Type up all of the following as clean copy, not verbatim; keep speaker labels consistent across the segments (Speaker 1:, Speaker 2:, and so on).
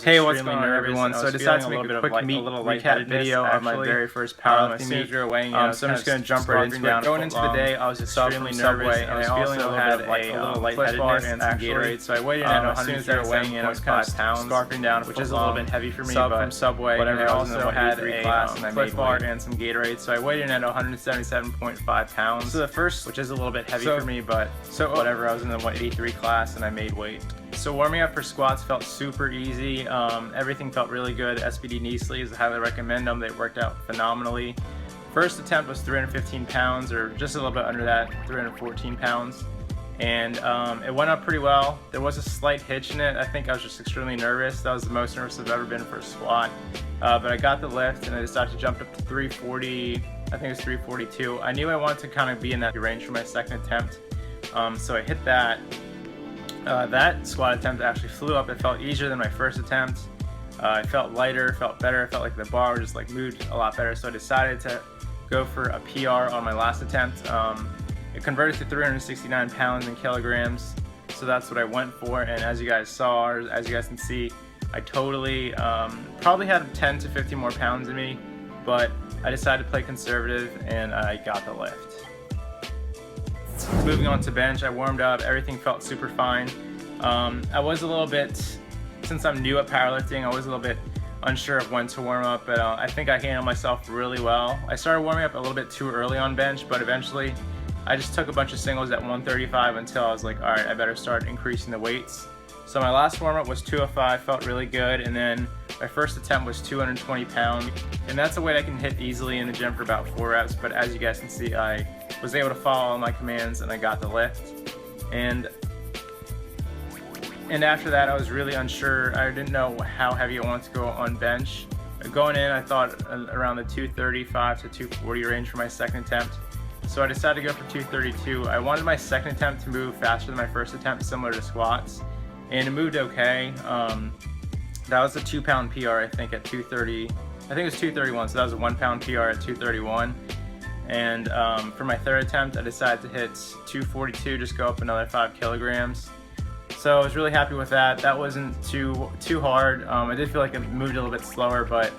Speaker 1: Hey, what's going on, everyone? So I decided to make a quick recap video of my very first powerlifting meet. So I'm just going to jump right into it. Going into the day, I was extremely nervous, and I also had a little Cliff Bar and some Gatorade. So I weighed in at 177.5 pounds, scarfing down, which is a little bit heavy for me, but from Subway. Whatever. I also had a Cliff Bar and some Gatorade. So I weighed in at 177.5 pounds. So the first, which is a little bit heavy for me, but whatever. I was in the 183 class, and I made weight. So warming up for squats felt super easy. Everything felt really good. SBD knee sleeves, I highly recommend them. They worked out phenomenally. First attempt was 315 pounds, or just a little bit under that, 314 pounds. And it went up pretty well. There was a slight hitch in it. I think I was just extremely nervous. That was the most nervous I've ever been for a squat. But I got the lift, and I decided to jump up to 340. I think it was 342. I knew I wanted to kind of be in that range for my second attempt. So I hit that. That squat attempt actually flew up. It felt easier than my first attempt. It felt lighter, felt better. It felt like the bar just like moved a lot better. So I decided to go for a PR on my last attempt. It converted to 369 pounds in kilograms. So that's what I went for. And as you guys saw, or as you guys can see, I totally probably had 10 to 50 more pounds in me, but I decided to play conservative and I got the lift. Moving on to bench, I warmed up, everything felt super fine. I was a little bit, since I'm new at powerlifting, I was a little bit unsure of when to warm up, but I think I handled myself really well. I started warming up a little bit too early on bench, but eventually I just took a bunch of singles at 135 until I was like, alright, I better start increasing the weights. So my last warm up was 205, felt really good, and then my first attempt was 220 pounds, and that's a weight I can hit easily in the gym for about 4 reps, but as you guys can see, I was able to follow all my commands and I got the lift. And after that, I was really unsure. I didn't know how heavy I wanted to go on bench. Going in, I thought around the 235 to 240 range for my second attempt. So I decided to go for 232. I wanted my second attempt to move faster than my first attempt, similar to squats, and it moved okay. That was a 2-pound PR, I think, at 230. I think it was 231, so that was a 1-pound PR at 231. And for my third attempt, I decided to hit 242, just go up another 5 kilograms. So I was really happy with that. That wasn't too hard. I did feel like it moved a little bit slower, but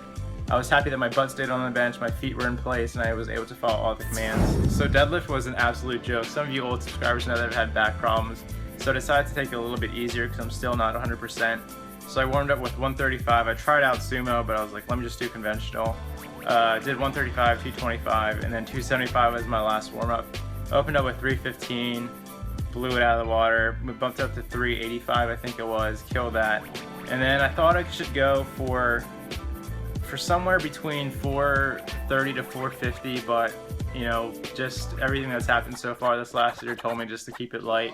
Speaker 1: I was happy that my butt stayed on the bench, my feet were in place, and I was able to follow all the commands. So deadlift was an absolute joke. Some of you old subscribers know that I've had back problems, so I decided to take it a little bit easier because I'm still not 100%. So I warmed up with 135. I tried out sumo, but I was like, let me just do conventional. Did 135, 225, and then 275 was my last warm-up. Opened up with 315, blew it out of the water. We bumped up to 385, I think it was, killed that. And then I thought I should go for somewhere between 430 to 450, but you know, just everything that's happened so far this last year told me just to keep it light.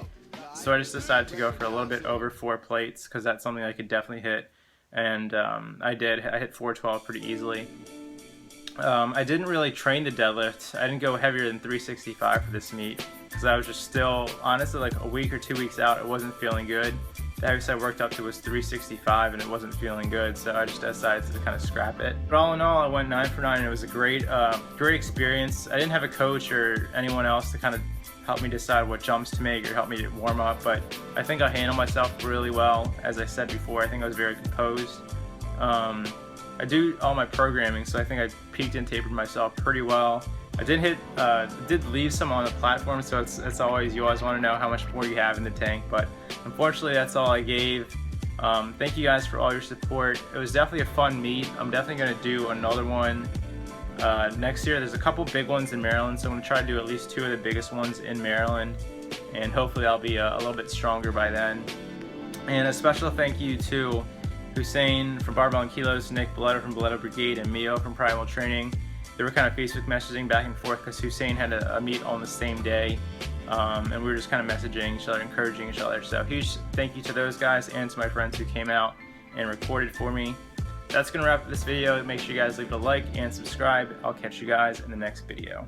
Speaker 1: So I just decided to go for a little bit over 4 plates because that's something I could definitely hit. And I did. I hit 412 pretty easily. I didn't really train the deadlift. I didn't go heavier than 365 for this meet because I was just still, honestly, like a week or 2 weeks out, it wasn't feeling good. The heaviest I worked up to was 365 and it wasn't feeling good, so I just decided to kind of scrap it. But all in all, I went 9 for 9 and it was a great experience. I didn't have a coach or anyone else to kind of help me decide what jumps to make or help me to warm up, but I think I handled myself really well. As I said before, I think I was very composed. I do all my programming, so I think I peaked and tapered myself pretty well. I did leave some on the platform, so it's always, you always want to know how much more you have in the tank, but unfortunately that's all I gave. Thank you guys for all your support. It was definitely a fun meet. I'm definitely going to do another one next year. There's a couple big ones in Maryland, so I'm going to try to do at least 2 of the biggest ones in Maryland, and hopefully I'll be a little bit stronger by then. And a special thank you to Hussein from Barbell and Kilos, Nick Boletta from Boletta Brigade, and Mio from Primal Training. They were kind of Facebook messaging back and forth because Hussein had a meet on the same day, and we were just kind of messaging each other, encouraging each other. So huge thank you to those guys and to my friends who came out and recorded for me. That's going to wrap up this video. Make sure you guys leave a like and subscribe. I'll catch you guys in the next video.